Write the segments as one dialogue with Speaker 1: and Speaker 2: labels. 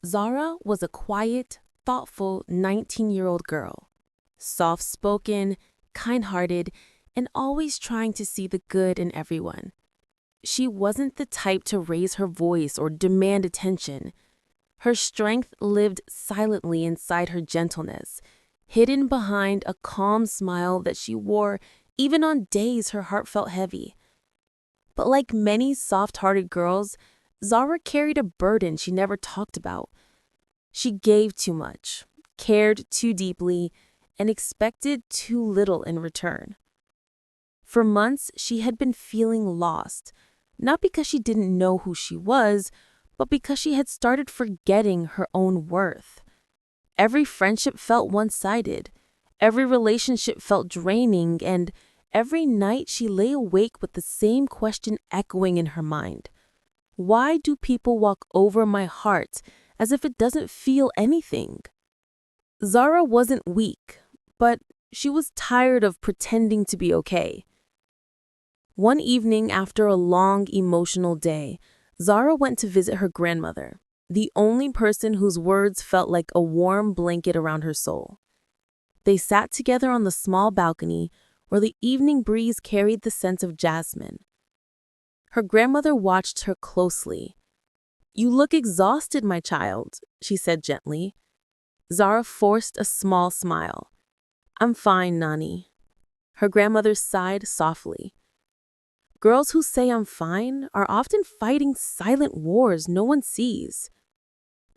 Speaker 1: Zara was a quiet, thoughtful 19-year-old girl, soft-spoken, kind-hearted, and always trying to see the good in everyone. She wasn't the type to raise her voice or demand attention. Her strength lived silently inside her gentleness, hidden behind a calm smile that she wore even on days her heart felt heavy. But like many soft-hearted girls, Zara carried a burden she never talked about. She gave too much, cared too deeply, and expected too little in return. For months, she had been feeling lost, not because she didn't know who she was, but because she had started forgetting her own worth. Every friendship felt one-sided. Every relationship felt draining, and every night she lay awake with the same question echoing in her mind. Why do people walk over my heart as if it doesn't feel anything? Zara wasn't weak, but she was tired of pretending to be okay. One evening after a long emotional day, Zara went to visit her grandmother, the only person whose words felt like a warm blanket around her soul. They sat together on the small balcony where the evening breeze carried the scent of jasmine. Her grandmother watched her closely. "You look exhausted, my child," she said gently. Zara forced a small smile. "I'm fine, Nani." Her grandmother sighed softly. Girls who say I'm fine are often fighting silent wars no one sees.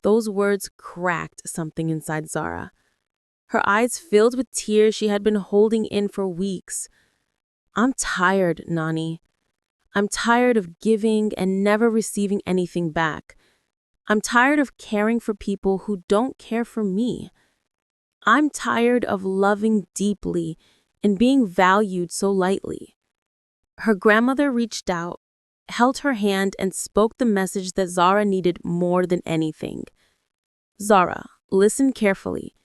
Speaker 1: Those words cracked something inside Zara. Her eyes filled with tears she had been holding in for weeks. "I'm tired, Nani. I'm tired of giving and never receiving anything back. I'm tired of caring for people who don't care for me. I'm tired of loving deeply and being valued so lightly." Her grandmother reached out, held her hand, and spoke the message that Zara needed more than anything. "Zara, listen carefully.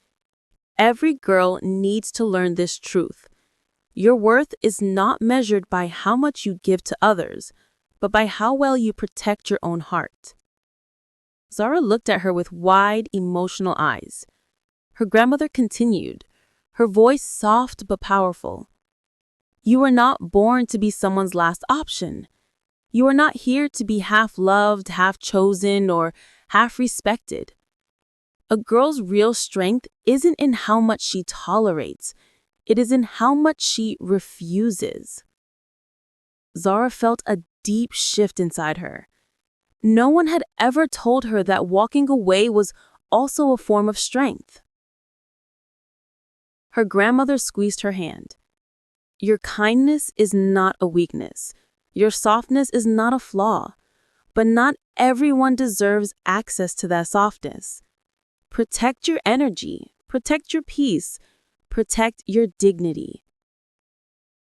Speaker 1: Every girl needs to learn this truth. Your worth is not measured by how much you give to others, but by how well you protect your own heart." Zara looked at her with wide, emotional eyes. Her grandmother continued, her voice soft but powerful. "You were not born to be someone's last option. You are not here to be half loved, half chosen, or half respected. A girl's real strength isn't in how much she tolerates. It is in how much she refuses." Zara felt a deep shift inside her. No one had ever told her that walking away was also a form of strength. Her grandmother squeezed her hand. "Your kindness is not a weakness. Your softness is not a flaw. But not everyone deserves access to that softness. Protect your energy. Protect your peace. Protect your dignity."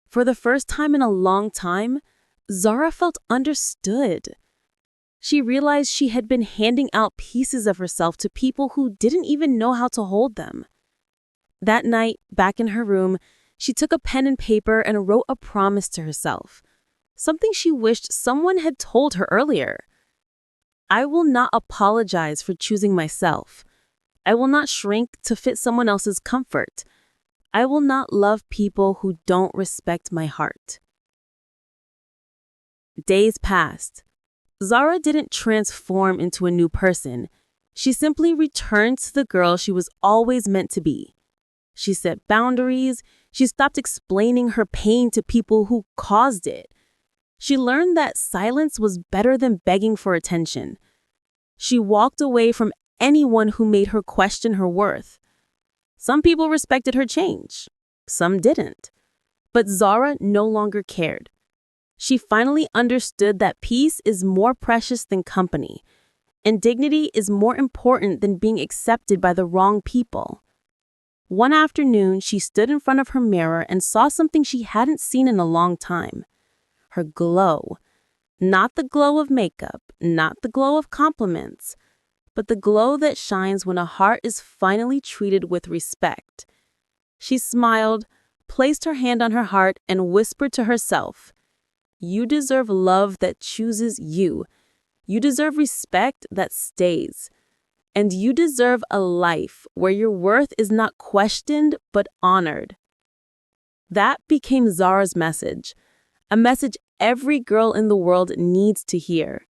Speaker 1: For the first time in a long time, Zara felt understood. She realized she had been handing out pieces of herself to people who didn't even know how to hold them. That night, back in her room, she took a pen and paper and wrote a promise to herself, something she wished someone had told her earlier. "I will not apologize for choosing myself. I will not shrink to fit someone else's comfort. I will not love people who don't respect my heart." Days passed. Zara didn't transform into a new person. She simply returned to the girl she was always meant to be. She set boundaries. She stopped explaining her pain to people who caused it. She learned that silence was better than begging for attention. She walked away from anyone who made her question her worth. Some people respected her change. Some didn't. But Zara no longer cared. She finally understood that peace is more precious than company, and dignity is more important than being accepted by the wrong people. One afternoon, she stood in front of her mirror and saw something she hadn't seen in a long time. Her glow. Not the glow of makeup, not the glow of compliments, but the glow that shines when a heart is finally treated with respect. She smiled, placed her hand on her heart, and whispered to herself, "You deserve love that chooses you. You deserve respect that stays. And you deserve a life where your worth is not questioned but honored. That became Zara's message, a message every girl in the world needs to hear.